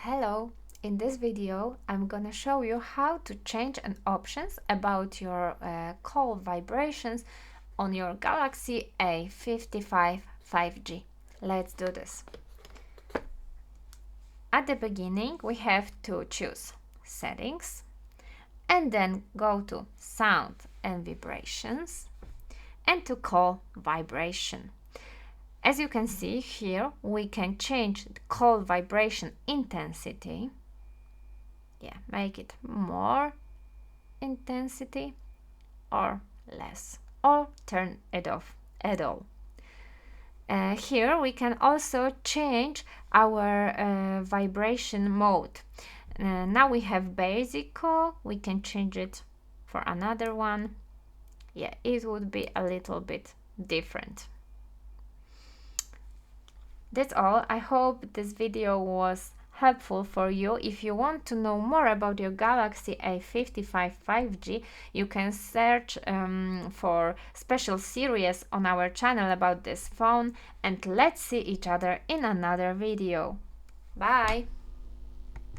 Hello, in this video I'm gonna show you how to change an options about your call vibrations on your Galaxy A55 5G. Let's do this. At the beginning we have to choose settings and then go to sound and vibrations and to call vibration. As you can see here, we can change the call vibration intensity. Make it more intensity or less, or turn it off at all. Here we can also change our vibration mode. Now we have basic call, we can change it for another one. It would be a little bit different. That's all. I hope this video was helpful for you. If you want to know more about your Galaxy A55 5G, you can search for special series on our channel about this phone, and let's see each other in another video. Bye!